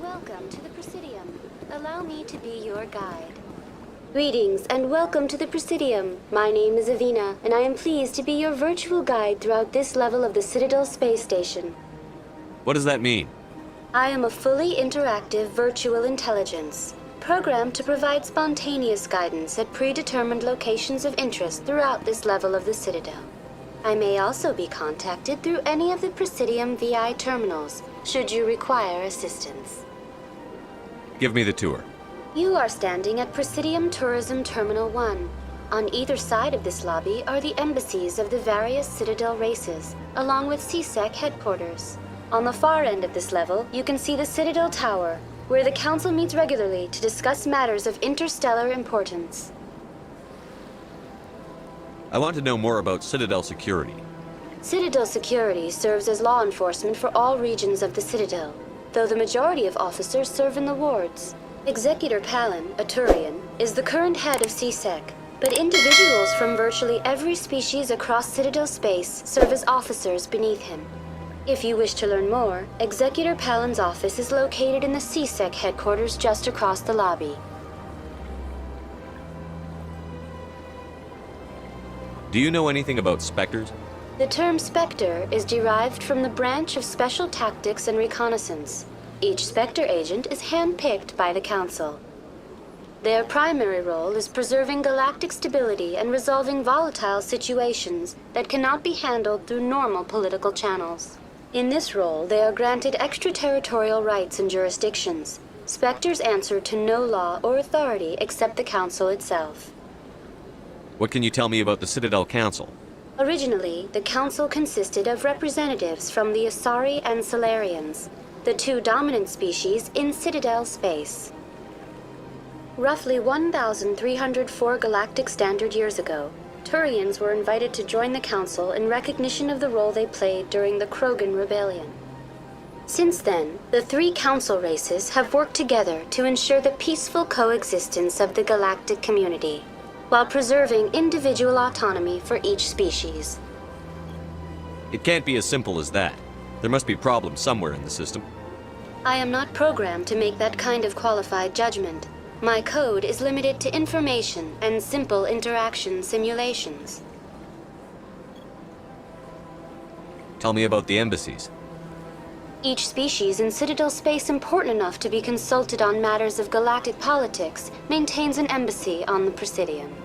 Welcome to the Presidium. Allow me to be your guide. Greetings and welcome to the Presidium. My name is Avina, and I am pleased to be your virtual guide throughout this level of the Citadel space station. What does that mean? I am a fully interactive virtual intelligence, programmed to provide spontaneous guidance at predetermined locations of interest throughout this level of the Citadel. I may also be contacted through any of the Presidium VI terminals, should you require assistance. Give me the tour. You are standing at Presidium Tourism Terminal 1. On either side of this lobby are the embassies of the various Citadel races, along with CSEC headquarters. On the far end of this level, you can see the Citadel Tower, where the Council meets regularly to discuss matters of interstellar importance. I want to know more about Citadel security. Citadel security serves as law enforcement for all regions of the Citadel, though the majority of officers serve in the wards. Executor Palin, a Turian, is the current head of CSEC, but individuals from virtually every species across Citadel space serve as officers beneath him. If you wish to learn more, Executor Palin's office is located in the CSEC headquarters just across the lobby. Do you know anything about Spectres? The term Spectre is derived from the branch of Special Tactics and Reconnaissance. Each Spectre agent is handpicked by the Council. Their primary role is preserving galactic stability and resolving volatile situations that cannot be handled through normal political channels. In this role, they are granted extraterritorial rights and jurisdictions. Spectres answer to no law or authority except the Council itself. What can you tell me about the Citadel Council? Originally, the Council consisted of representatives from the Asari and Solarians, the two dominant species in Citadel space. Roughly 1,304 galactic standard years ago, Turians were invited to join the Council in recognition of the role they played during the Krogan Rebellion. Since then, the three Council races have worked together to ensure the peaceful coexistence of the galactic community, while preserving individual autonomy for each species. It can't be as simple as that. There must be problems somewhere in the system. I am not programmed to make that kind of qualified judgment. My code is limited to information and simple interaction simulations. Tell me about the embassies. Each species in Citadel space important enough to be consulted on matters of galactic politics maintains an embassy on the Presidium.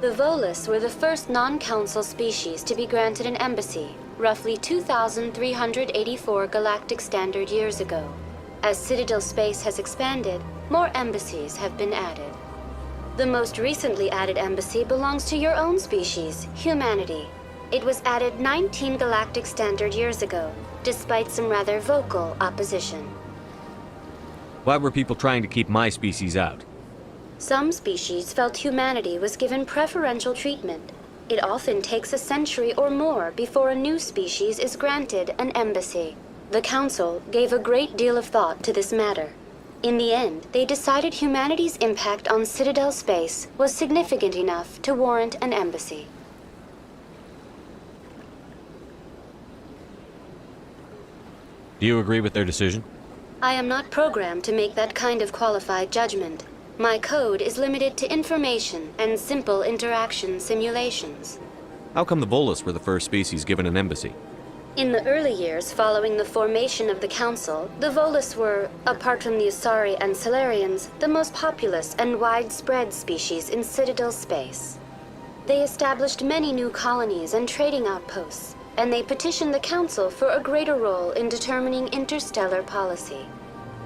The Volus were the first non-council species to be granted an embassy, roughly 2,384 galactic standard years ago. As Citadel space has expanded, more embassies have been added. The most recently added embassy belongs to your own species, humanity. It was added 19 galactic standard years ago, despite some rather vocal opposition. Why were people trying to keep my species out? Some species felt humanity was given preferential treatment. It often takes a century or more before a new species is granted an embassy. The Council gave a great deal of thought to this matter. In the end, they decided humanity's impact on Citadel space was significant enough to warrant an embassy. Do you agree with their decision? I am not programmed to make that kind of qualified judgment. My code is limited to information and simple interaction simulations. How come the Volus were the first species given an embassy? In the early years following the formation of the Council, the Volus were, apart from the Asari and Solarians, the most populous and widespread species in Citadel space. They established many new colonies and trading outposts, and they petitioned the Council for a greater role in determining interstellar policy.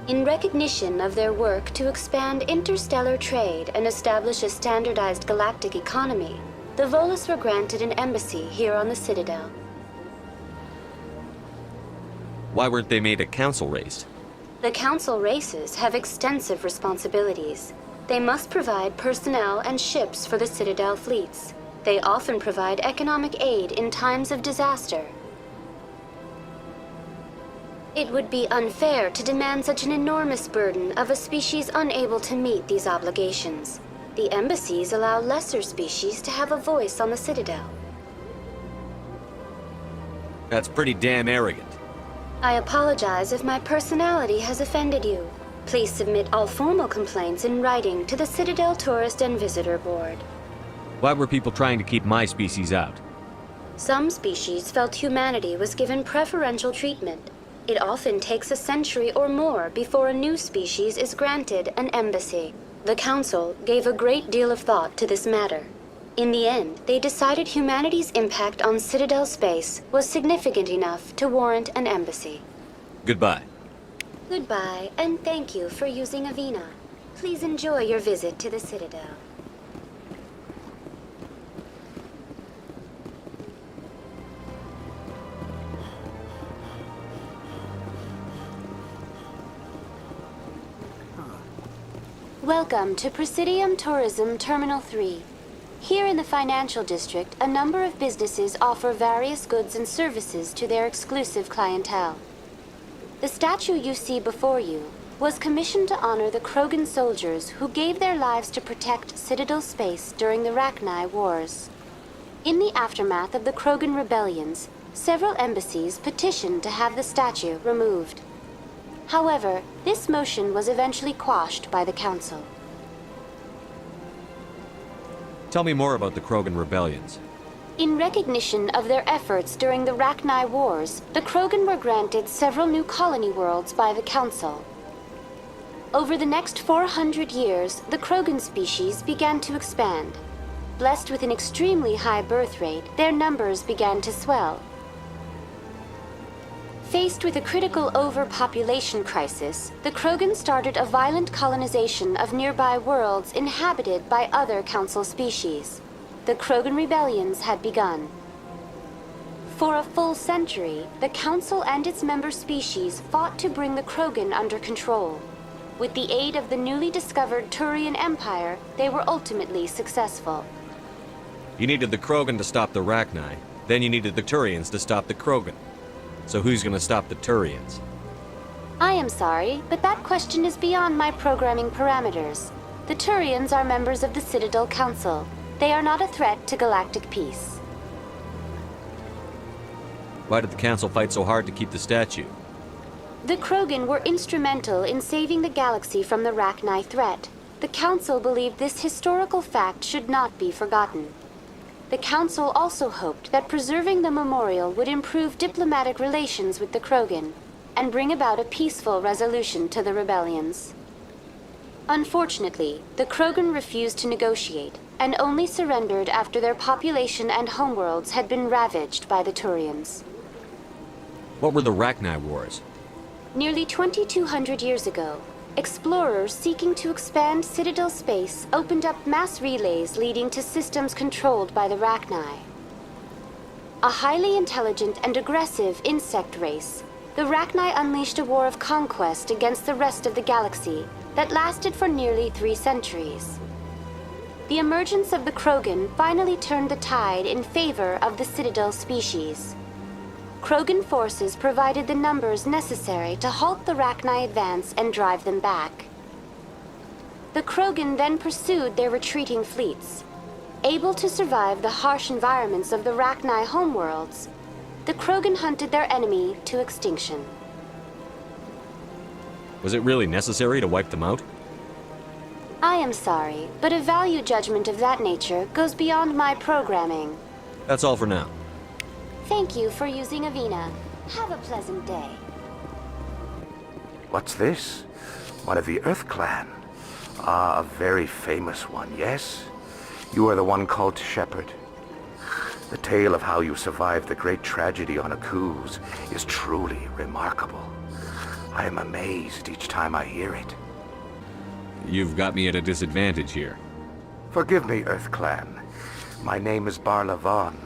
In recognition of their work to expand interstellar trade and establish a standardized galactic economy, the Volus were granted an embassy here on the Citadel. Why weren't they made a council race? The Council races have extensive responsibilities. They must provide personnel and ships for the Citadel fleets. They often provide economic aid in times of disaster. It would be unfair to demand such an enormous burden of a species unable to meet these obligations. The embassies allow lesser species to have a voice on the Citadel. That's pretty damn arrogant. I apologize if my personality has offended you. Please submit all formal complaints in writing to the Citadel Tourist and Visitor Board. Why were people trying to keep my species out? Some species felt humanity was given preferential treatment. It often takes a century or more before a new species is granted an embassy. The Council gave a great deal of thought to this matter. In the end, they decided humanity's impact on Citadel space was significant enough to warrant an embassy. Goodbye. Goodbye, and thank you for using Avina. Please enjoy your visit to the Citadel. Welcome to Presidium Tourism Terminal 3. Here in the financial district, a number of businesses offer various goods and services to their exclusive clientele. The statue you see before you was commissioned to honor the Krogan soldiers who gave their lives to protect Citadel space during the Rachni Wars. In the aftermath of the Krogan rebellions, several embassies petitioned to have the statue removed. However, this motion was eventually quashed by the Council. Tell me more about the Krogan rebellions. In recognition of their efforts during the Rachni Wars, the Krogan were granted several new colony worlds by the Council. Over the next 400 years, the Krogan species began to expand. Blessed with an extremely high birth rate, their numbers began to swell. Faced with a critical overpopulation crisis, the Krogan started a violent colonization of nearby worlds inhabited by other Council species. The Krogan rebellions had begun. For a full century, the Council and its member species fought to bring the Krogan under control. With the aid of the newly discovered Turian Empire, they were ultimately successful. You needed the Krogan to stop the Rachni, then you needed the Turians to stop the Krogan. So who's gonna stop the Turians? I am sorry, but that question is beyond my programming parameters. The Turians are members of the Citadel Council. They are not a threat to galactic peace. Why did the Council fight so hard to keep the statue? The Krogan were instrumental in saving the galaxy from the Rachni threat. The Council believed this historical fact should not be forgotten. The Council also hoped that preserving the memorial would improve diplomatic relations with the Krogan and bring about a peaceful resolution to the rebellions. Unfortunately, the Krogan refused to negotiate and only surrendered after their population and homeworlds had been ravaged by the Turians. What were the Rachni Wars? Nearly 2,200 years ago, explorers seeking to expand Citadel space opened up mass relays leading to systems controlled by the Rachni. A highly intelligent and aggressive insect race, the Rachni unleashed a war of conquest against the rest of the galaxy that lasted for nearly 3 centuries. The emergence of the Krogan finally turned the tide in favor of the Citadel species. Krogan forces provided the numbers necessary to halt the Rachni advance and drive them back. The Krogan then pursued their retreating fleets. Able to survive the harsh environments of the Rachni homeworlds, the Krogan hunted their enemy to extinction. Was it really necessary to wipe them out? I am sorry, but a value judgment of that nature goes beyond my programming. That's all for now. Thank you for using Avina. Have a pleasant day. What's this? One of the Earth Clan. Ah, a very famous one, yes? You are the one called Shepard. The tale of how you survived the great tragedy on Akuz is truly remarkable. I am amazed each time I hear it. You've got me at a disadvantage here. Forgive me, Earth Clan. My name is Barla Vaughn.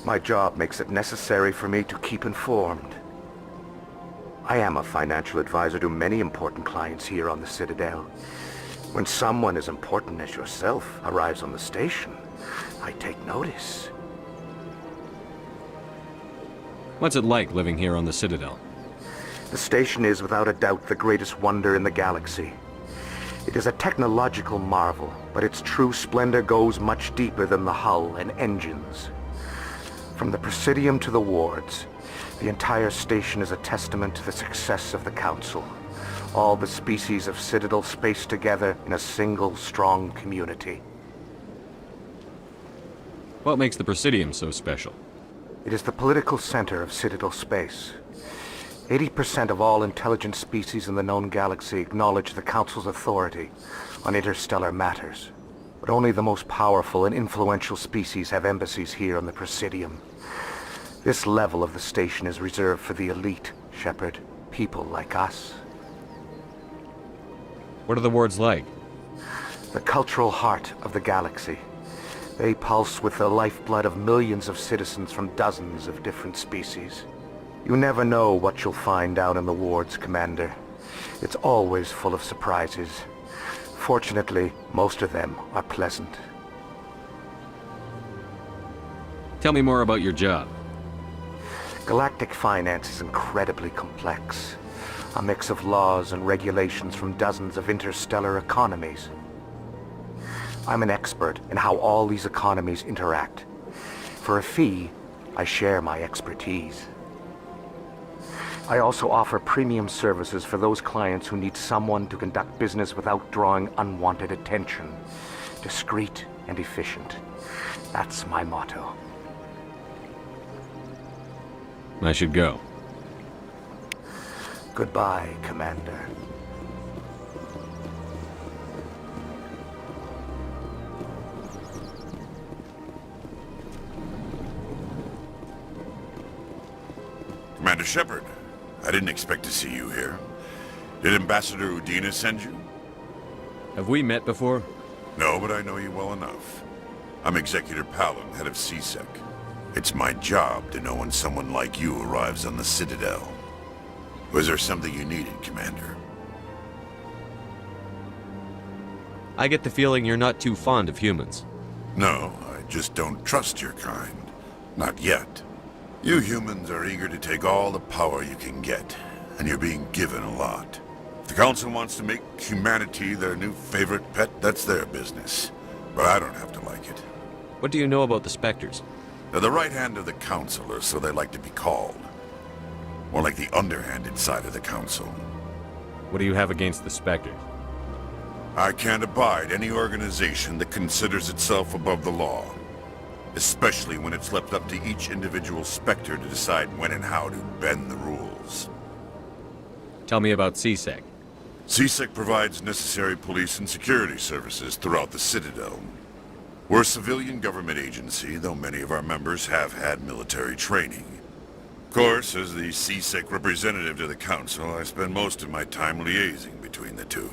My job makes it necessary for me to keep informed. I am a financial advisor to many important clients here on the Citadel. When someone as important as yourself arrives on the station, I take notice. What's it like living here on the Citadel? The station is without a doubt the greatest wonder in the galaxy. It is a technological marvel, but its true splendor goes much deeper than the hull and engines. From the Presidium to the wards, The entire station is a testament to the success of the Council. All the species of Citadel spaced together in a single, strong community. What makes the Presidium so special? It is the political center of Citadel space. 80% of all intelligent species in the known galaxy acknowledge the Council's authority on interstellar matters. But only the most powerful and influential species have embassies here on the Presidium. This level of the station is reserved for the elite, Shepard. People like us. What are the wards like? The cultural heart of the galaxy. They pulse with the lifeblood of millions of citizens from dozens of different species. You never know what you'll find down in the wards, Commander. It's always full of surprises. Fortunately, most of them are pleasant. Tell me more about your job. Galactic finance is incredibly complex. A mix of laws and regulations from dozens of interstellar economies. I'm an expert in how all these economies interact. For a fee, I share my expertise. I also offer premium services for those clients who need someone to conduct business without drawing unwanted attention. Discreet and efficient. That's my motto. I should go. Goodbye, Commander. Commander Shepard, I didn't expect to see you here. Did Ambassador Udina send you? Have we met before? No, but I know you well enough. I'm Executor Palin, head of CSEC. It's my job to know when someone like you arrives on the Citadel. Was there something you needed, Commander? I get the feeling you're not too fond of humans. No, I just don't trust your kind. Not yet. You humans are eager to take all the power you can get, and you're being given a lot. If the Council wants to make humanity their new favorite pet, that's their business. But I don't have to like it. What do you know about the Spectres? They're the right hand of the Council, or so they like to be called. More like the underhanded side of the Council. What do you have against the Spectres? I can't abide any organization that considers itself above the law. Especially when it's left up to each individual Spectre to decide when and how to bend the rules. Tell me about CSEC. CSEC provides necessary police and security services throughout the Citadel. We're a civilian government agency, though many of our members have had military training. Of course, as the CSEC representative to the Council, I spend most of my time liaising between the two.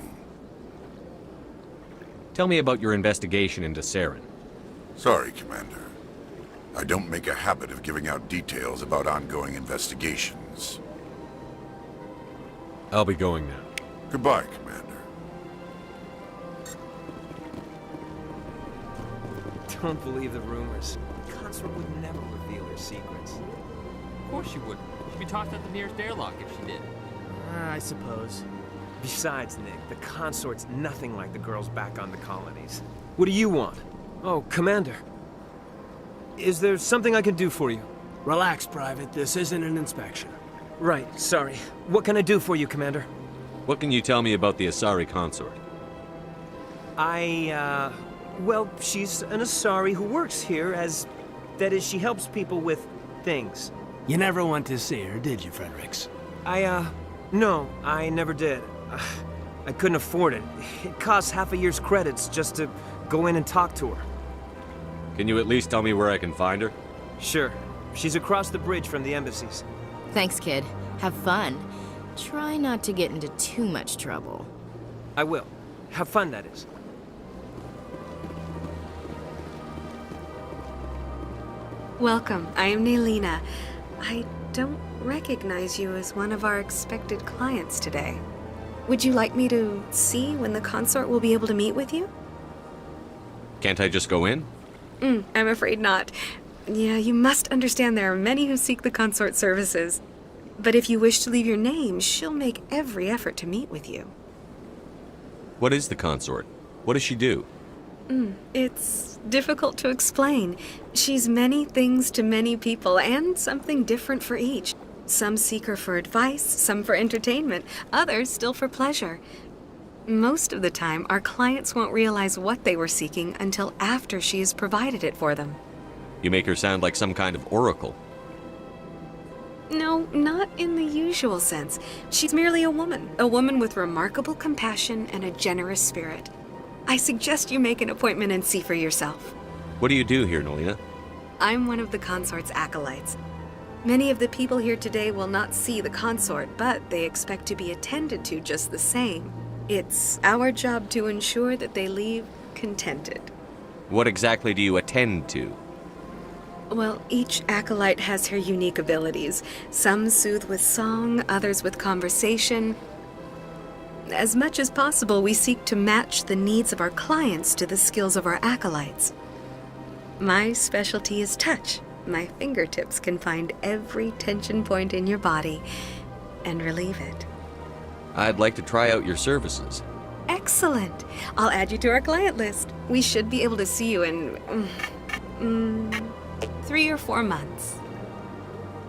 Tell me about your investigation into Saren. Sorry, Commander. I don't make a habit of giving out details about ongoing investigations. I'll be going now. Goodbye, Commander. Don't believe the rumors. The consort would never reveal her secrets. Of course she wouldn't. She'd be tossed at the nearest airlock if she did. I suppose. Besides, Nick, the consort's nothing like the girls back on the colonies. What do you want? Oh, Commander. Is there something I can do for you? Relax, Private. This isn't an inspection. Right, sorry. What can I do for you, Commander? What can you tell me about the Asari consort? Well, she's an Asari who works here as... That is, she helps people with things. You never went to see her, did you, Fredericks? No, I never did. I couldn't afford it. It costs half a year's credits just to go in and talk to her. Can you at least tell me where I can find her? Sure. She's across the bridge from the embassies. Thanks, kid. Have fun. Try not to get into too much trouble. I will. Have fun, that is. Welcome. I am Naylina. I don't recognize you as one of our expected clients today. Would you like me to see when the consort will be able to meet with you? Can't I just go in? I'm afraid not. Yeah, you must understand there are many who seek the consort services. But if you wish to leave your name, she'll make every effort to meet with you. What is the consort? What does she do? It's difficult to explain. She's many things to many people, and something different for each. Some seek her for advice, some for entertainment, others still for pleasure. Most of the time, our clients won't realize what they were seeking until after she has provided it for them. You make her sound like some kind of oracle. No, not in the usual sense. She's merely a woman with remarkable compassion and a generous spirit. I suggest you make an appointment and see for yourself. What do you do here, Nolina? I'm one of the consort's acolytes. Many of the people here today will not see the consort, but they expect to be attended to just the same. It's our job to ensure that they leave contented. What exactly do you attend to? Well, each acolyte has her unique abilities. Some soothe with song, others with conversation. As much as possible, we seek to match the needs of our clients to the skills of our acolytes. My specialty is touch. My fingertips can find every tension point in your body and relieve it. I'd like to try out your services. Excellent. I'll add you to our client list. We should be able to see you in 3 or 4 months.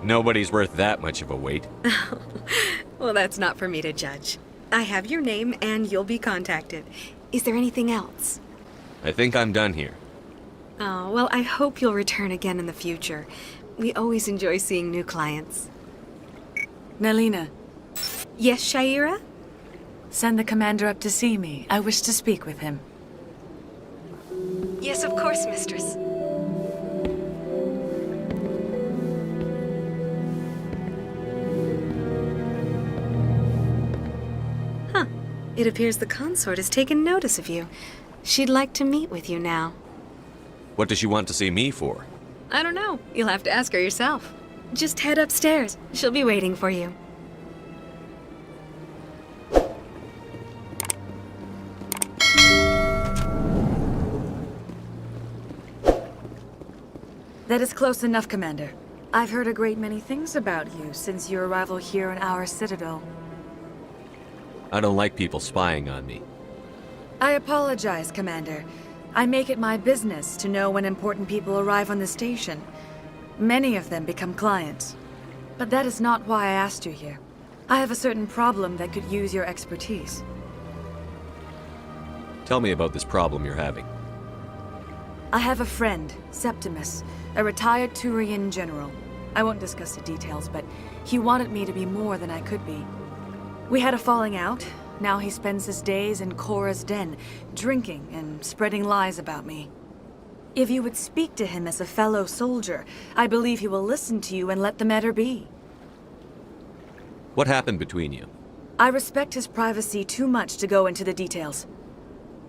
Nobody's worth that much of a wait. Well, that's not for me to judge. I have your name and you'll be contacted. Is there anything else? I think I'm done here. Oh, well, I hope you'll return again in the future. We always enjoy seeing new clients. Nelina, Yes, Shaira? send the commander up to see me. I wish to speak with him. Yes, of course, mistress. Huh. It appears the consort has taken notice of you. She'd like to meet with you now. What does she want to see me for? I don't know. You'll have to ask her yourself. Just head upstairs. She'll be waiting for you. That is close enough, Commander. I've heard a great many things about you since your arrival here in our citadel. I don't like people spying on me. I apologize, Commander. I make it my business to know when important people arrive on the station. Many of them become clients. But that is not why I asked you here. I have a certain problem that could use your expertise. Tell me about this problem you're having. I have a friend, Septimus, a retired Turian general. I won't discuss the details, but he wanted me to be more than I could be. We had a falling out. Now he spends his days in Cora's den, drinking and spreading lies about me. If you would speak to him as a fellow soldier, I believe he will listen to you and let the matter be. What happened between you? I respect his privacy too much to go into the details.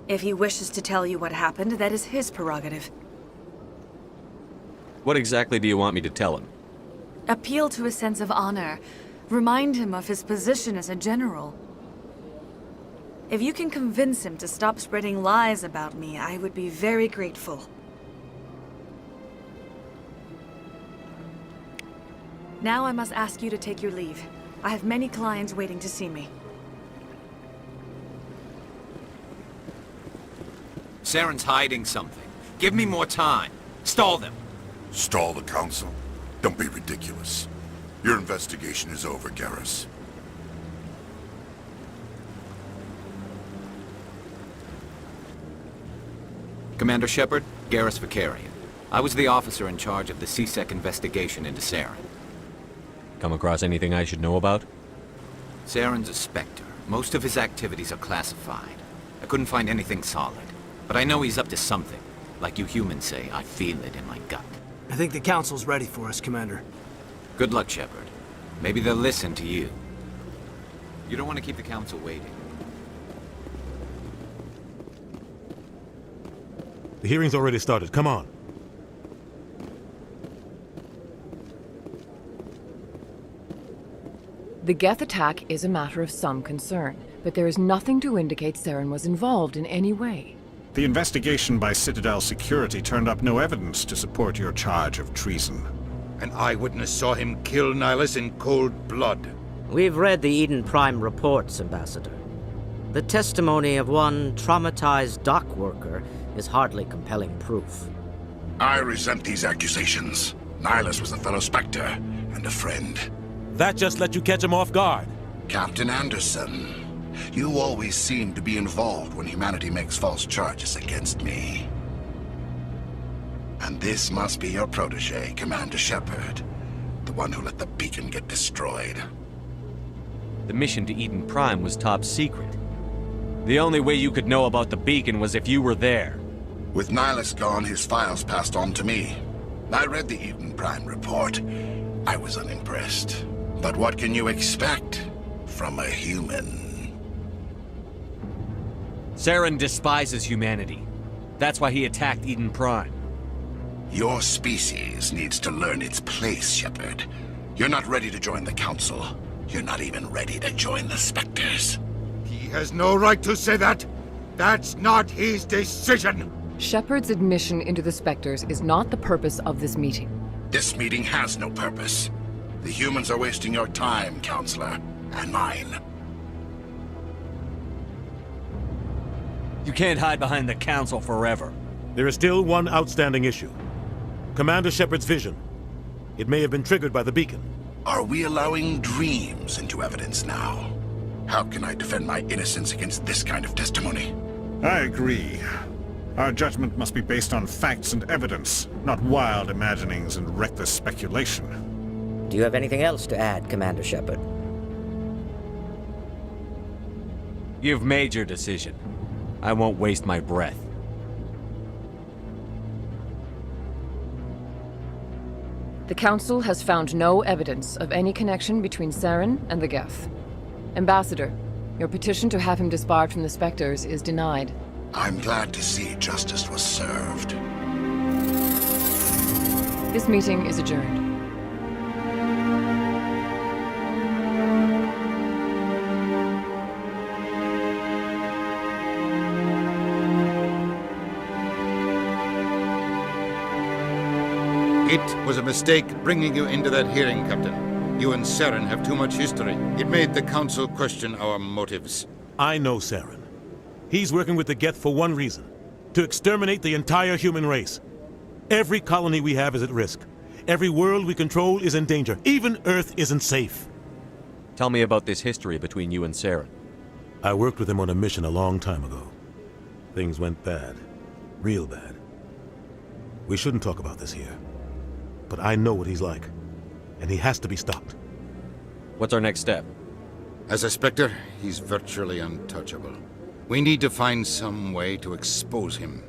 If he wishes to tell you what happened, that is his prerogative. What exactly do you want me to tell him? Appeal to his sense of honor. Remind him of his position as a general. If you can convince him to stop spreading lies about me, I would be very grateful. Now I must ask you to take your leave. I have many clients waiting to see me. Saren's hiding something. Give me more time. Stall them. Stall the council? Don't be ridiculous. Your investigation is over, Garrus. Commander Shepard, Garrus Vicarian. I was the officer in charge of the CSEC investigation into Saren. Come across anything I should know about? Saren's a Spectre. Most of his activities are classified. I couldn't find anything solid. But I know he's up to something. Like you humans say, I feel it in my gut. I think the council's ready for us, Commander. Good luck, Shepard. Maybe they'll listen to you. You don't want to keep the council waiting. The hearing's already started. Come on. The Geth attack is a matter of some concern, but there is nothing to indicate Saren was involved in any way. The investigation by Citadel Security turned up no evidence to support your charge of treason. An eyewitness saw him kill Nihilus in cold blood. We've read the Eden Prime reports, Ambassador. The testimony of one traumatized dock worker is hardly compelling proof. I resent these accusations. Nihilus was a fellow Spectre and a friend. That just let you catch him off guard. Captain Anderson, you always seem to be involved when humanity makes false charges against me. And this must be your protege, Commander Shepard, the one who let the beacon get destroyed. The mission to Eden Prime was top secret. The only way you could know about the beacon was if you were there. With Nihilus gone, his files passed on to me. I read the Eden Prime report. I was unimpressed. But what can you expect from a human? Saren despises humanity. That's why he attacked Eden Prime. Your species needs to learn its place, Shepard. You're not ready to join the Council. You're not even ready to join the Spectres. He has no right to say that. That's not his decision. Shepard's admission into the Spectres is not the purpose of this meeting. This meeting has no purpose. The humans are wasting your time, Counselor, and mine. You can't hide behind the Council forever. There is still one outstanding issue. Commander Shepard's vision. It may have been triggered by the beacon. Are we allowing dreams into evidence now? How can I defend my innocence against this kind of testimony? I agree. Our judgment must be based on facts and evidence, not wild imaginings and reckless speculation. Do you have anything else to add, Commander Shepard? You've made your decision. I won't waste my breath. The Council has found no evidence of any connection between Saren and the Geth. Ambassador, your petition to have him disbarred from the Spectres is denied. I'm glad to see justice was served. This meeting is adjourned. It was a mistake bringing you into that hearing, Captain. You and Saren have too much history. It made the Council question our motives. I know Saren. He's working with the Geth for one reason. To exterminate the entire human race. Every colony we have is at risk. Every world we control is in danger. Even Earth isn't safe. Tell me about this history between you and Saren. I worked with him on a mission a long time ago. Things went bad. Real bad. We shouldn't talk about this here. But I know what he's like. And he has to be stopped. What's our next step? As a Spectre, he's virtually untouchable. We need to find some way to expose him.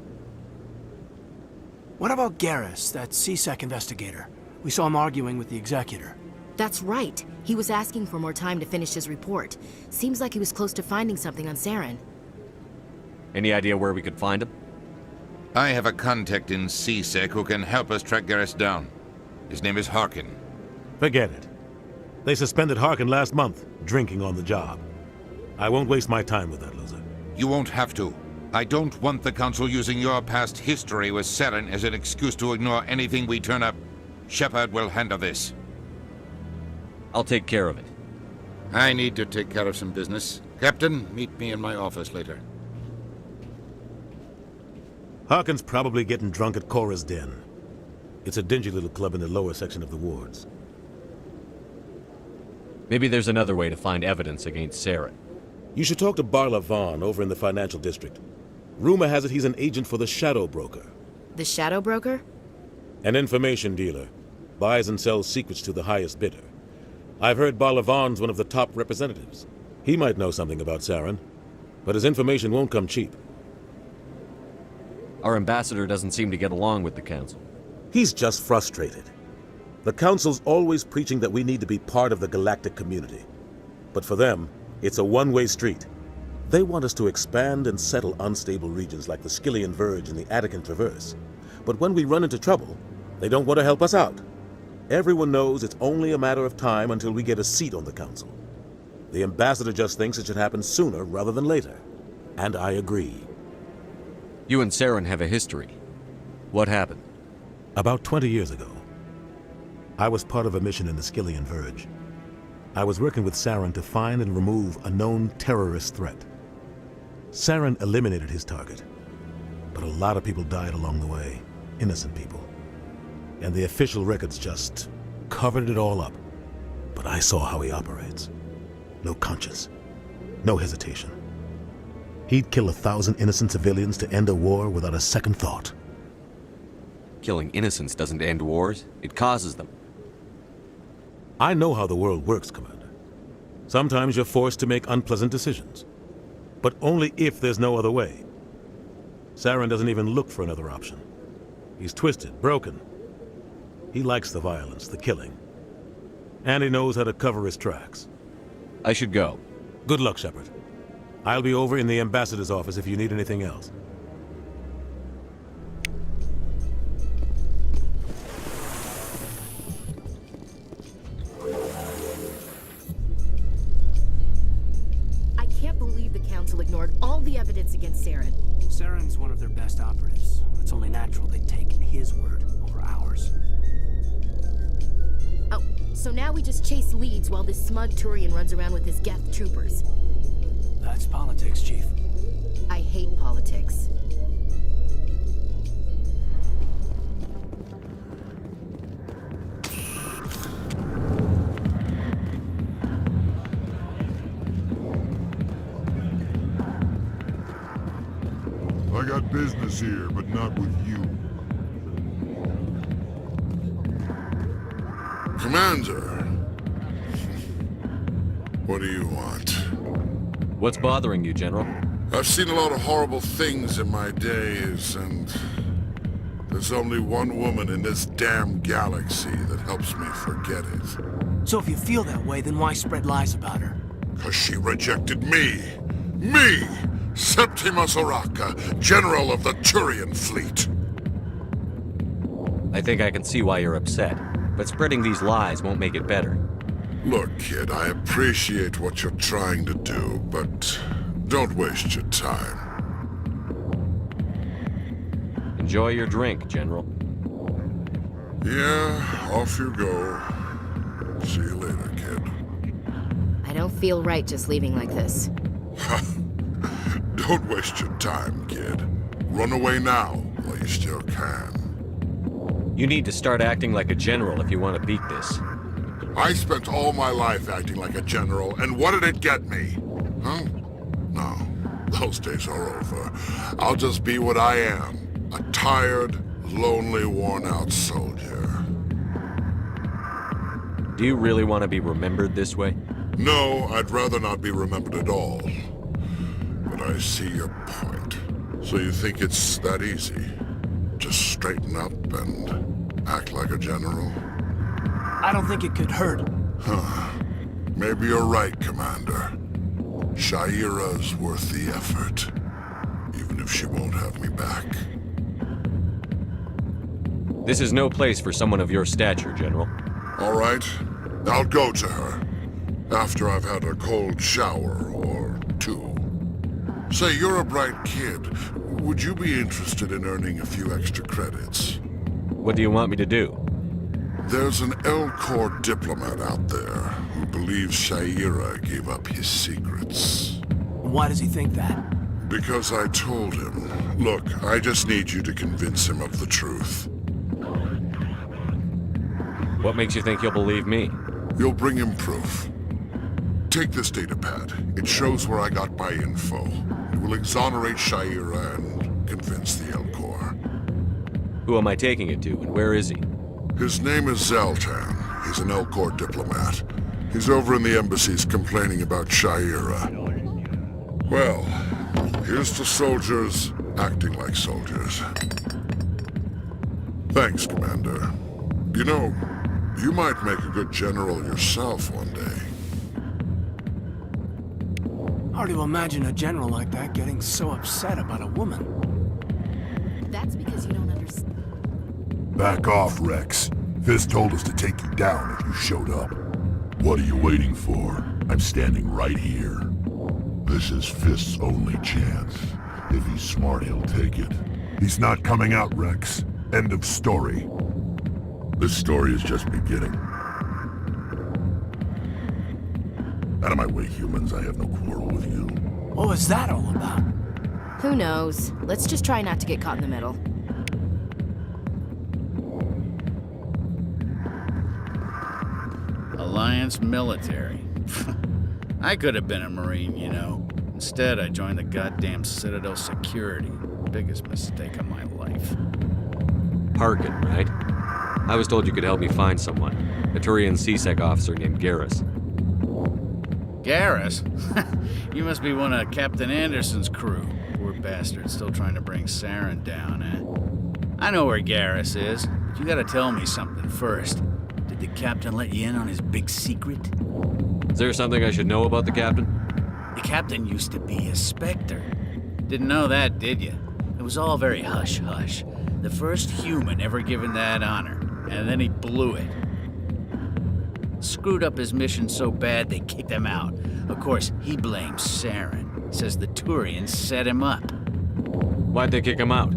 What about Garrus, that CSEC investigator? We saw him arguing with the Executor. That's right. He was asking for more time to finish his report. Seems like he was close to finding something on Saren. Any idea where we could find him? I have a contact in CSEC who can help us track Garrus down. His name is Harkin. Forget it. They suspended Harkin last month, drinking on the job. I won't waste my time with that loser. You won't have to. I don't want the Council using your past history with Saren as an excuse to ignore anything we turn up. Shepard will handle this. I'll take care of it. I need to take care of some business. Captain, meet me in my office later. Harkin's probably getting drunk at Cora's Den. It's a dingy little club in the lower section of the wards. Maybe there's another way to find evidence against Saren. You should talk to Barla Vaughn over in the financial district. Rumor has it he's an agent for the Shadow Broker. The Shadow Broker? An information dealer. Buys and sells secrets to the highest bidder. I've heard Barla Vaughn's one of the top representatives. He might know something about Saren, but his information won't come cheap. Our ambassador doesn't seem to get along with the Council. He's just frustrated. The Council's always preaching that we need to be part of the galactic community. But for them, it's a one-way street. They want us to expand and settle unstable regions like the Skillian Verge and the Attican Traverse. But when we run into trouble, they don't want to help us out. Everyone knows it's only a matter of time until we get a seat on the Council. The ambassador just thinks it should happen sooner rather than later. And I agree. You and Saren have a history. What happened? About 20 years ago, I was part of a mission in the Skillian Verge. I was working with Saren to find and remove a known terrorist threat. Saren eliminated his target, but a lot of people died along the way, innocent people. And the official records just covered it all up. But I saw how he operates. No conscience. No hesitation. He'd kill 1,000 innocent civilians to end a war without a second thought. Killing innocents doesn't end wars, it causes them. I know how the world works, Commander. Sometimes you're forced to make unpleasant decisions. But only if there's no other way. Saren doesn't even look for another option. He's twisted, broken. He likes the violence, the killing. And he knows how to cover his tracks. I should go. Good luck, Shepard. I'll be over in the ambassador's office if you need anything else. I can't believe the Council ignored all the evidence against Saren. Saren's one of their best operatives. It's only natural they'd take his word over ours. Oh, so now we just chase leads while this smug Turian runs around with his Geth troopers. That's politics, Chief. I hate politics. I got business here, but not with you. Commander! What do you want? What's bothering you, General? I've seen a lot of horrible things in my days, and there's only one woman in this damn galaxy that helps me forget it. So if you feel that way, then why spread lies about her? 'Cause she rejected me! Me! Septimus Oraka, General of the Turian Fleet! I think I can see why you're upset, but spreading these lies won't make it better. Look, kid, I appreciate what you're trying to do, but don't waste your time. Enjoy your drink, General. Yeah, off you go. See you later, kid. I don't feel right just leaving like this. Don't waste your time, kid. Run away now, while you still can. You need to start acting like a general if you want to beat this. I spent all my life acting like a general, and what did it get me? Huh? No, those days are over. I'll just be what I am. A tired, lonely, worn-out soldier. Do you really want to be remembered this way? No, I'd rather not be remembered at all. But I see your point. So you think it's that easy? Just straighten up and act like a general? I don't think it could hurt. Huh. Maybe you're right, Commander. Shaira's worth the effort. Even if she won't have me back. This is no place for someone of your stature, General. All right. I'll go to her. After I've had a cold shower or two. Say, you're a bright kid. Would you be interested in earning a few extra credits? What do you want me to do? There's an L-Corps diplomat out there who believes Shaira gave up his secrets. Why does he think that? Because I told him. Look, I just need you to convince him of the truth. What makes you think he'll believe me? You'll bring him proof. Take this datapad. It shows where I got my info. It will exonerate Shaira and convince the L-Corps. Who am I taking it to, and where is he? His name is Zoltan. He's an L-Corps diplomat. He's over in the embassies complaining about Shaira. Well, here's to soldiers acting like soldiers. Thanks, Commander. You know, you might make a good general yourself one day. Hard to imagine a general like that getting so upset about a woman. That's because you don't understand. Back off, Rex. Fist told us to take you down if you showed up. What are you waiting for? I'm standing right here. This is Fist's only chance. If he's smart, he'll take it. He's not coming out, Rex. End of story. This story is just beginning. Out of my way, humans. I have no quarrel with you. What was that all about? Who knows? Let's just try not to get caught in the middle. Alliance military. I could have been a Marine, you know. Instead, I joined the goddamn Citadel security. Biggest mistake of my life. Harkin, right? I was told you could help me find someone. A Turian CSEC officer named Garrus. Garrus? You must be one of Captain Anderson's crew. Poor bastard, still trying to bring Saren down, eh? I know where Garrus is, but you gotta tell me something first. Did the captain let you in on his big secret? Is there something I should know about the captain? The captain used to be a Spectre. Didn't know that, did you? It was all very hush-hush. The first human ever given that honor, and then he blew it. Screwed up his mission so bad they kicked him out. Of course, he blames Saren. Says the Turians set him up. Why'd they kick him out?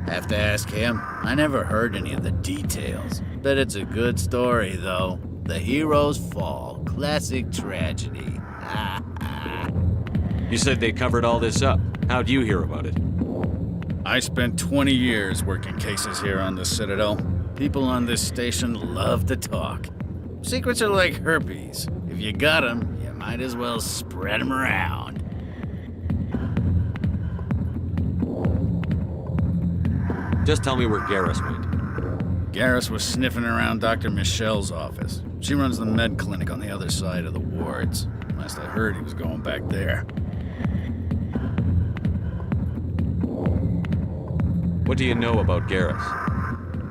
Have to ask him. I never heard any of the details. Bet it's a good story, though. The heroes fall. Classic tragedy. You said they covered all this up. How'd you hear about it? I spent 20 years working cases here on the Citadel. People on this station love to talk. Secrets are like herpes. If you got them, you might as well spread them around. Just tell me where Garrus went. Garrus was sniffing around Dr. Michelle's office. She runs the med clinic on the other side of the wards. Last I heard, he was going back there. What do you know about Garrus?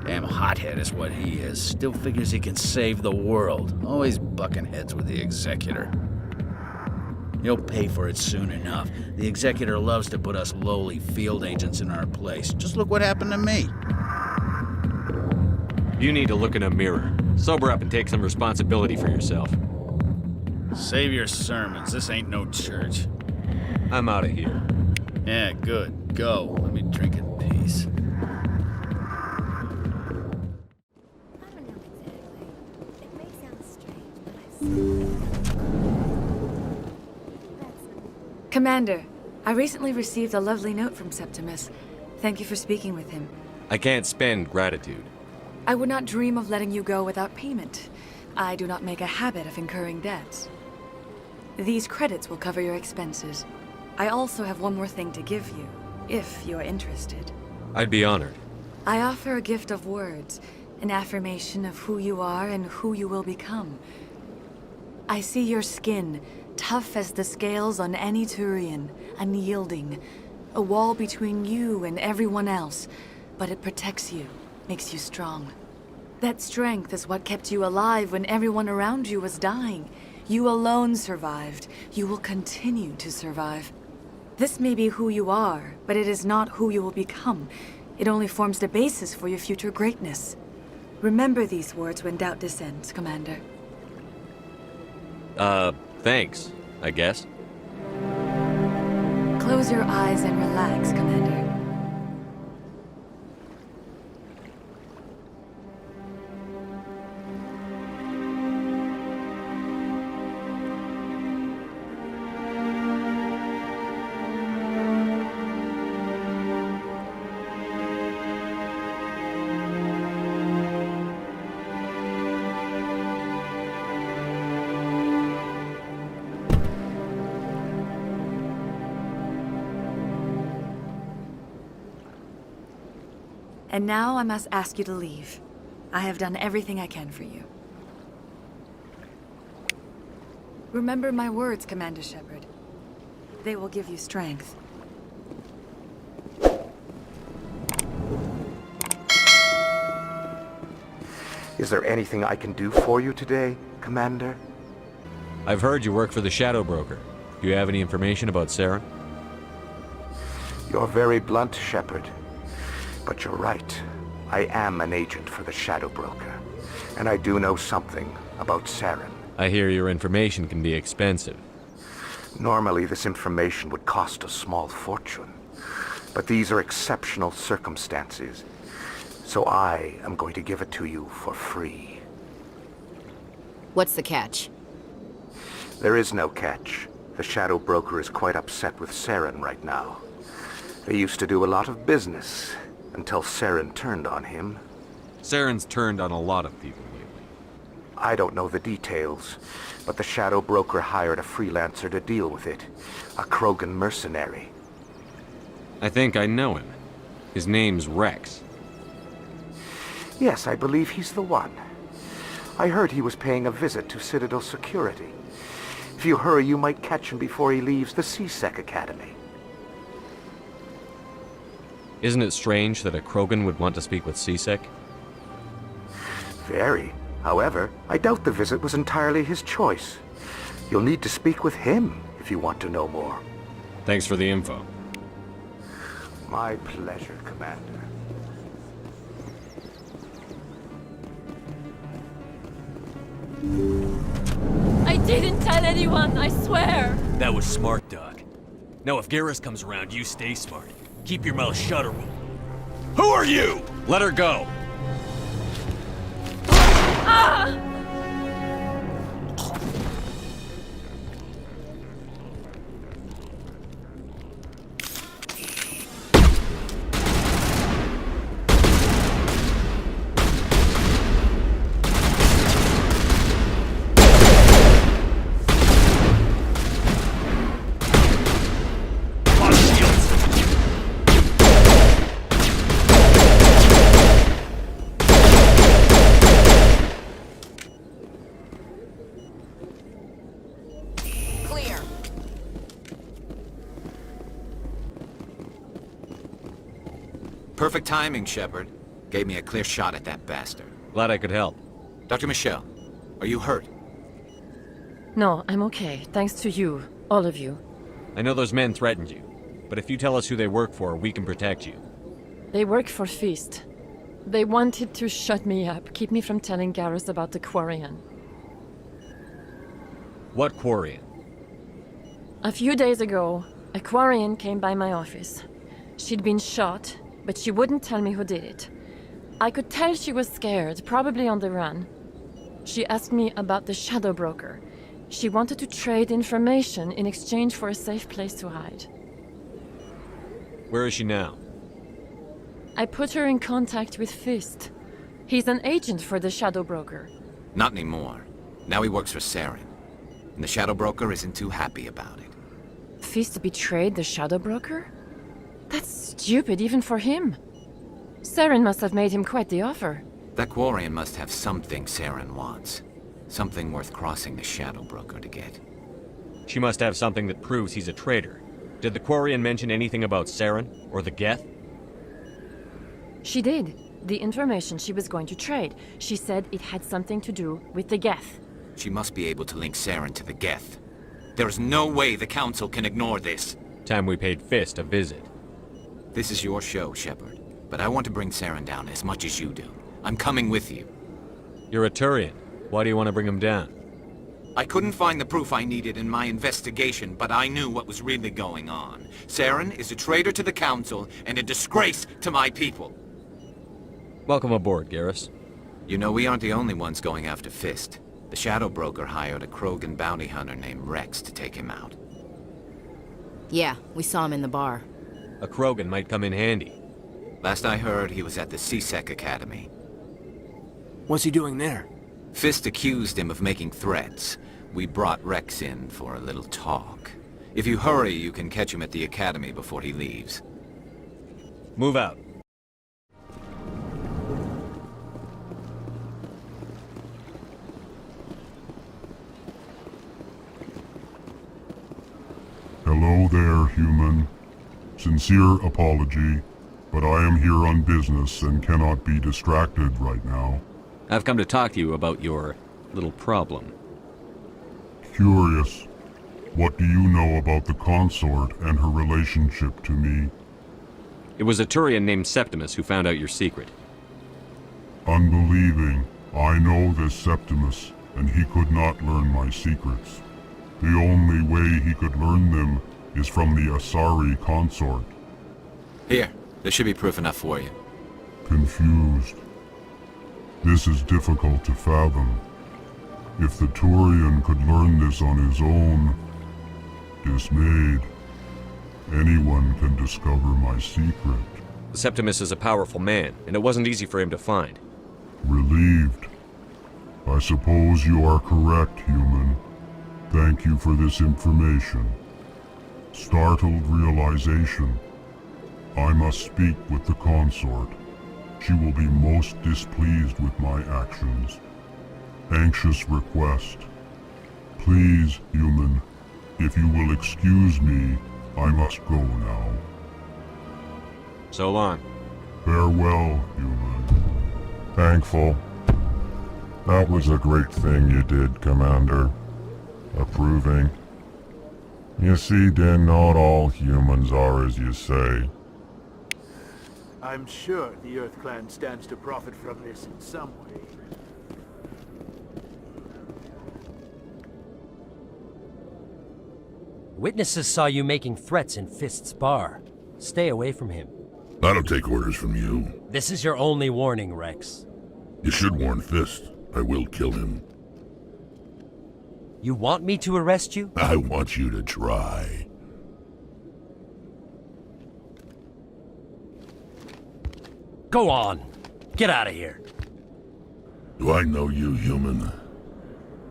Damn hothead is what he is. Still figures he can save the world. Always bucking heads with the Executor. He'll pay for it soon enough. The Executor loves to put us lowly field agents in our place. Just look what happened to me. You need to look in a mirror. Sober up and take some responsibility for yourself. Save your sermons. This ain't no church. I'm out of here. Yeah, good. Go. Let me drink in peace. Commander, I recently received a lovely note from Septimus. Thank you for speaking with him. I can't spend gratitude. I would not dream of letting you go without payment. I do not make a habit of incurring debts. These credits will cover your expenses. I also have one more thing to give you, if you're interested. I'd be honored. I offer a gift of words, an affirmation of who you are and who you will become. I see your skin, tough as the scales on any Turian, unyielding, a wall between you and everyone else, but it protects you, makes you strong. That strength is what kept you alive when everyone around you was dying. You alone survived. You will continue to survive. This may be who you are, but it is not who you will become. It only forms the basis for your future greatness. Remember these words when doubt descends, Commander. Thanks, I guess. Close your eyes and relax, Commander. And now I must ask you to leave. I have done everything I can for you. Remember my words, Commander Shepard. They will give you strength. Is there anything I can do for you today, Commander? I've heard you work for the Shadow Broker. Do you have any information about Saren? You're very blunt, Shepard. But you're right. I am an agent for the Shadow Broker. And I do know something about Saren. I hear your information can be expensive. Normally, this information would cost a small fortune. But these are exceptional circumstances. So I am going to give it to you for free. What's the catch? There is no catch. The Shadow Broker is quite upset with Saren right now. They used to do a lot of business. Until Saren turned on him. Saren's turned on a lot of people lately. I don't know the details, but the Shadow Broker hired a freelancer to deal with it. A Krogan mercenary. I think I know him. His name's Rex. Yes, I believe he's the one. I heard he was paying a visit to Citadel security. If you hurry, you might catch him before he leaves the C-Sec Academy. Isn't it strange that a Krogan would want to speak with C-Sec? Very. However, I doubt the visit was entirely his choice. You'll need to speak with him if you want to know more. Thanks for the info. My pleasure, Commander. I didn't tell anyone, I swear! That was smart, Doc. Now if Garrus comes around, you stay smart. Keep your mouth shut or we'll... Who are you? Let her go! Ah! Perfect timing, Shepard. Gave me a clear shot at that bastard. Glad I could help. Dr. Michelle, are you hurt? No, I'm okay. Thanks to you. All of you. I know those men threatened you, but if you tell us who they work for, we can protect you. They work for Feast. They wanted to shut me up, keep me from telling Garrus about the Quarian. What Quarian? A few days ago, a Quarian came by my office. She'd been shot, but she wouldn't tell me who did it. I could tell she was scared, probably on the run. She asked me about the Shadow Broker. She wanted to trade information in exchange for a safe place to hide. Where is she now? I put her in contact with Fist. He's an agent for the Shadow Broker. Not anymore. Now he works for Saren. And the Shadow Broker isn't too happy about it. Fist betrayed the Shadow Broker? That's stupid even for him. Saren must have made him quite the offer. That Quarian must have something Saren wants. Something worth crossing the Shadow Broker to get. She must have something that proves he's a traitor. Did the Quarian mention anything about Saren or the Geth? She did. The information she was going to trade. She said it had something to do with the Geth. She must be able to link Saren to the Geth. There is no way the Council can ignore this. Time we paid Fist a visit. This is your show, Shepard. But I want to bring Saren down as much as you do. I'm coming with you. You're a Turian. Why do you want to bring him down? I couldn't find the proof I needed in my investigation, but I knew what was really going on. Saren is a traitor to the Council and a disgrace to my people. Welcome aboard, Garrus. You know, we aren't the only ones going after Fist. The Shadow Broker hired a Krogan bounty hunter named Rex to take him out. Yeah, we saw him in the bar. A Krogan might come in handy. Last I heard, he was at the C-Sec Academy. What's he doing there? Fist accused him of making threats. We brought Rex in for a little talk. If you hurry, you can catch him at the Academy before he leaves. Move out. Hello there, human. Sincere apology, but I am here on business and cannot be distracted right now. I've come to talk to you about your little problem. Curious. What do you know about the consort and her relationship to me? It was a Turian named Septimus who found out your secret. Unbelieving. I know this Septimus, and he could not learn my secrets. The only way he could learn them is from the Asari consort. Here, there should be proof enough for you. Confused. This is difficult to fathom. If the Turian could learn this on his own, dismayed, anyone can discover my secret. Septimus is a powerful man, and it wasn't easy for him to find. Relieved. I suppose you are correct, human. Thank you for this information. Startled realization. I must speak with the consort. She will be most displeased with my actions. Anxious request. Please, human, if you will excuse me, I must go now. So long. Farewell, human. Thankful. That was a great thing you did, Commander. Approving. You see, then, not all humans are as you say. I'm sure the Earth Clan stands to profit from this in some way. Witnesses saw you making threats in Fist's bar. Stay away from him. I don't take orders from you. This is your only warning, Rex. You should warn Fist. I will kill him. You want me to arrest you? I want you to try. Go on. Get out of here. Do I know you, human?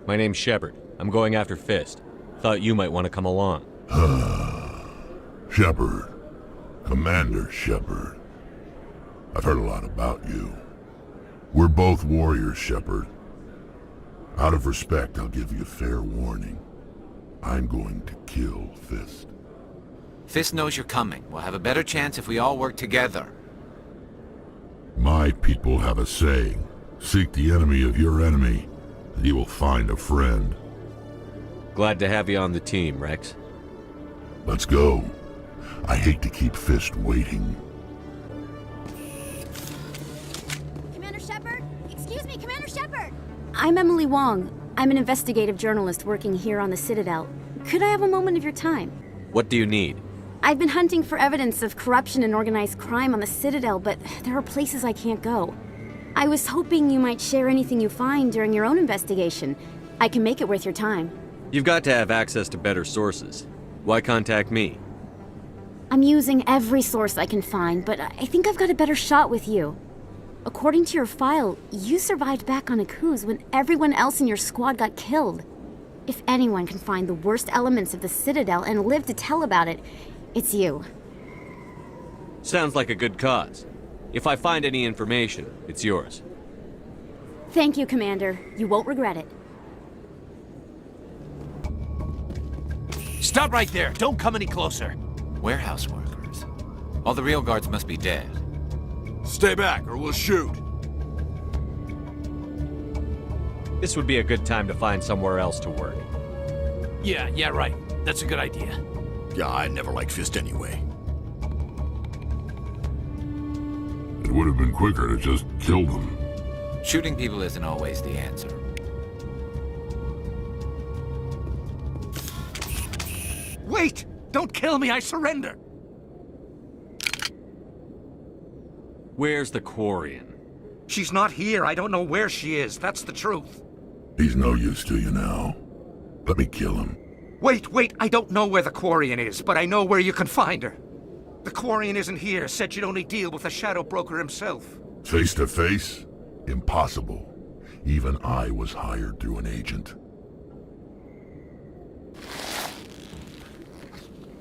My name's Shepard. I'm going after Fist. Thought you might want to come along. Shepard. Commander Shepard. I've heard a lot about you. We're both warriors, Shepard. Out of respect, I'll give you fair warning. I'm going to kill Fist. Fist knows you're coming. We'll have a better chance if we all work together. My people have a saying. Seek the enemy of your enemy, and you will find a friend. Glad to have you on the team, Rex. Let's go. I hate to keep Fist waiting. Commander Shepard? Excuse me, Commander Shepard! I'm Emily Wong. I'm an investigative journalist working here on the Citadel. Could I have a moment of your time? What do you need? I've been hunting for evidence of corruption and organized crime on the Citadel, but there are places I can't go. I was hoping you might share anything you find during your own investigation. I can make it worth your time. You've got to have access to better sources. Why contact me? I'm using every source I can find, but I think I've got a better shot with you. According to your file, you survived back on Akuz when everyone else in your squad got killed. If anyone can find the worst elements of the Citadel and live to tell about it, it's you. Sounds like a good cause. If I find any information, it's yours. Thank you, Commander. You won't regret it. Stop right there! Don't come any closer! Warehouse workers. All the real guards must be dead. Stay back, or we'll shoot! This would be a good time to find somewhere else to work. Yeah, right. That's a good idea. Yeah, I never liked Fist anyway. It would have been quicker to just kill them. Shooting people isn't always the answer. Wait! Don't kill me, I surrender! Where's the Quarian? She's not here. I don't know where she is. That's the truth. He's no use to you now. Let me kill him. Wait. I don't know where the Quarian is, but I know where you can find her. The Quarian isn't here. Said she'd only deal with the Shadow Broker himself. Face to face? Impossible. Even I was hired through an agent.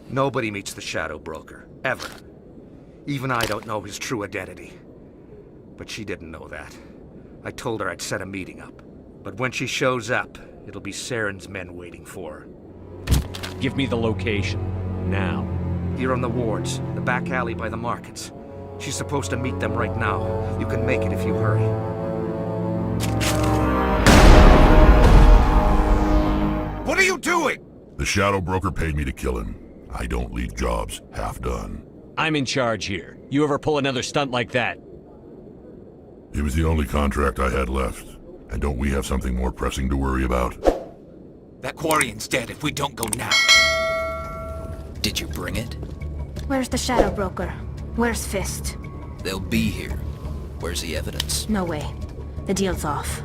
Nobody meets the Shadow Broker. Ever. Even I don't know his true identity. But she didn't know that. I told her I'd set a meeting up. But when she shows up, it'll be Saren's men waiting for her. Give me the location. Now. Here on the wards, the back alley by the markets. She's supposed to meet them right now. You can make it if you hurry. What are you doing? The Shadow Broker paid me to kill him. I don't leave jobs half done. I'm in charge here. You ever pull another stunt like that? It was the only contract I had left. And don't we have something more pressing to worry about? That Quarian's dead if we don't go now. Did you bring it? Where's the Shadow Broker? Where's Fist? They'll be here. Where's the evidence? No way. The deal's off.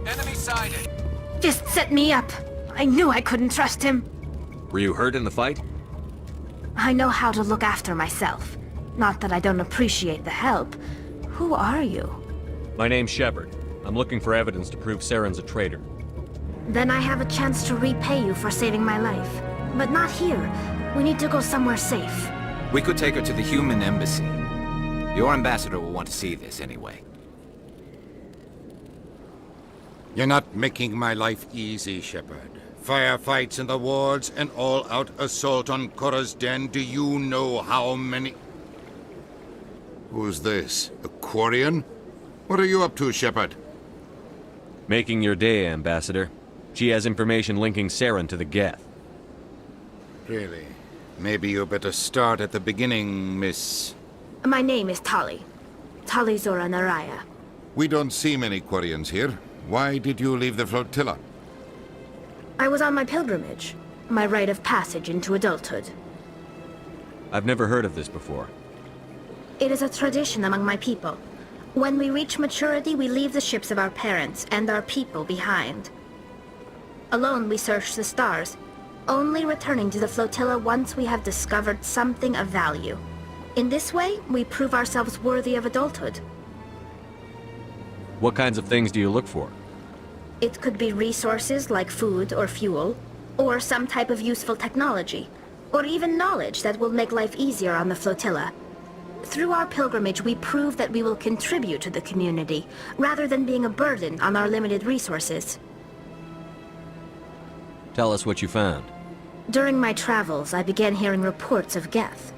Enemy sighted! Fist set me up. I knew I couldn't trust him. Were you hurt in the fight? I know how to look after myself. Not that I don't appreciate the help. Who are you? My name's Shepard. I'm looking for evidence to prove Saren's a traitor. Then I have a chance to repay you for saving my life. But not here. We need to go somewhere safe. We could take her to the human embassy. Your ambassador will want to see this anyway. You're not making my life easy, Shepard. Firefights in the wards, an all-out assault on Korra's den. Do you know how many... Who's this? A Quarian? What are you up to, Shepard? Making your day, Ambassador. She has information linking Saren to the Geth. Really? Maybe you better start at the beginning, Miss... My name is Tali. Tali Zora Naraya. We don't see many Quarians here. Why did you leave the flotilla? I was on my pilgrimage. My rite of passage into adulthood. I've never heard of this before. It is a tradition among my people. When we reach maturity, we leave the ships of our parents and our people behind. Alone, we search the stars, only returning to the flotilla once we have discovered something of value. In this way, we prove ourselves worthy of adulthood. What kinds of things do you look for? It could be resources like food or fuel, or some type of useful technology, or even knowledge that will make life easier on the flotilla. Through our pilgrimage, we prove that we will contribute to the community, rather than being a burden on our limited resources. Tell us what you found. During my travels, I began hearing reports of Geth.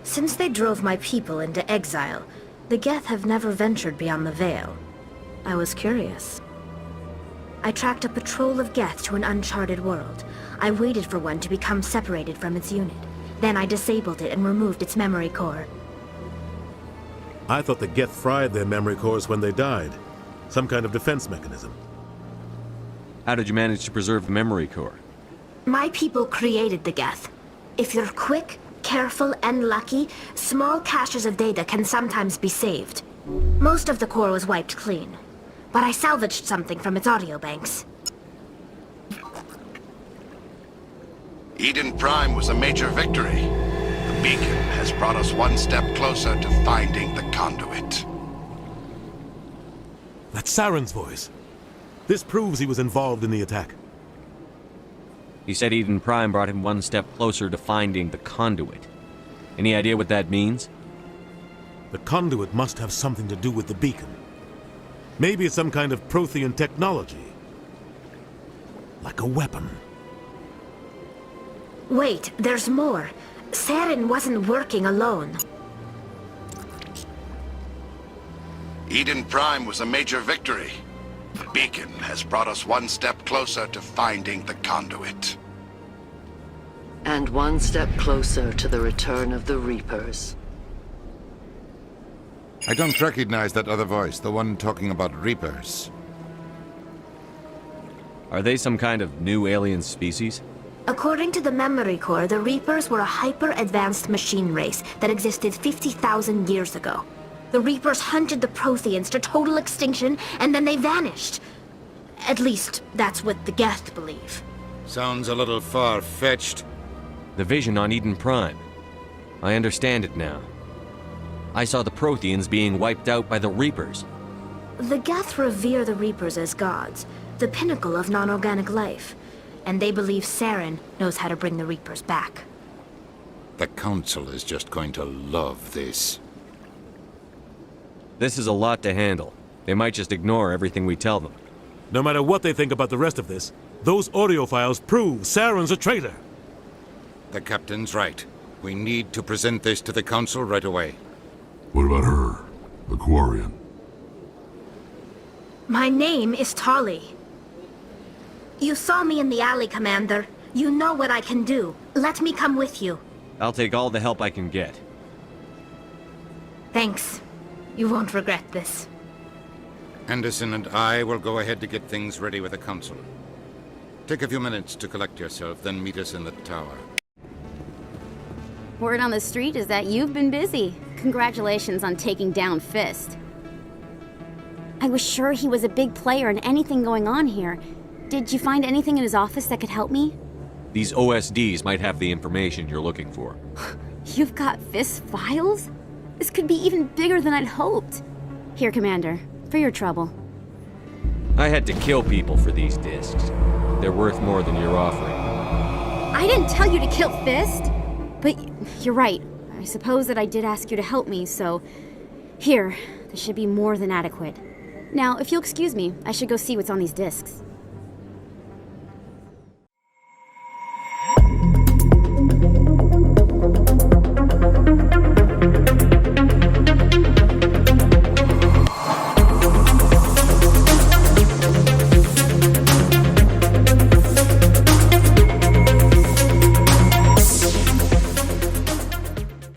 Since they drove my people into exile, the Geth have never ventured beyond the Veil. I was curious. I tracked a patrol of Geth to an uncharted world. I waited for one to become separated from its unit. Then I disabled it and removed its memory core. I thought the Geth fried their memory cores when they died. Some kind of defense mechanism. How did you manage to preserve the memory core? My people created the Geth. If you're quick, careful, and lucky, small caches of data can sometimes be saved. Most of the core was wiped clean, but I salvaged something from its audio banks. Eden Prime was a major victory. The beacon has brought us one step closer to finding the conduit. That's Saren's voice. This proves he was involved in the attack. He said Eden Prime brought him one step closer to finding the conduit. Any idea what that means? The conduit must have something to do with the beacon. Maybe it's some kind of Prothean technology. Like a weapon. Wait, there's more. Saren wasn't working alone. Eden Prime was a major victory. The beacon has brought us one step closer to finding the conduit. And one step closer to the return of the Reapers. I don't recognize that other voice, the one talking about Reapers. Are they some kind of new alien species? According to the memory core, the Reapers were a hyper-advanced machine race that existed 50,000 years ago. The Reapers hunted the Protheans to total extinction, and then they vanished. At least, that's what the Geth believe. Sounds a little far-fetched. The vision on Eden Prime. I understand it now. I saw the Protheans being wiped out by the Reapers. The Geth revere the Reapers as gods, the pinnacle of non-organic life. And they believe Saren knows how to bring the Reapers back. The Council is just going to love this. This is a lot to handle. They might just ignore everything we tell them. No matter what they think about the rest of this, those audio files prove Saren's a traitor. The Captain's right. We need to present this to the Council right away. What about her? The Quarian? My name is Tali. You saw me in the alley, Commander. You know what I can do. Let me come with you. I'll take all the help I can get. Thanks. You won't regret this. Anderson and I will go ahead to get things ready with the Council. Take a few minutes to collect yourself, then meet us in the tower. Word on the street is that you've been busy. Congratulations on taking down Fist. I was sure he was a big player in anything going on here. Did you find anything in his office that could help me? These OSDs might have the information you're looking for. You've got Fist's files? This could be even bigger than I'd hoped. Here, Commander, for your trouble. I had to kill people for these discs. They're worth more than you're offering. I didn't tell you to kill Fist! But you're right. I suppose that I did ask you to help me, so... Here, this should be more than adequate. Now, if you'll excuse me, I should go see what's on these discs.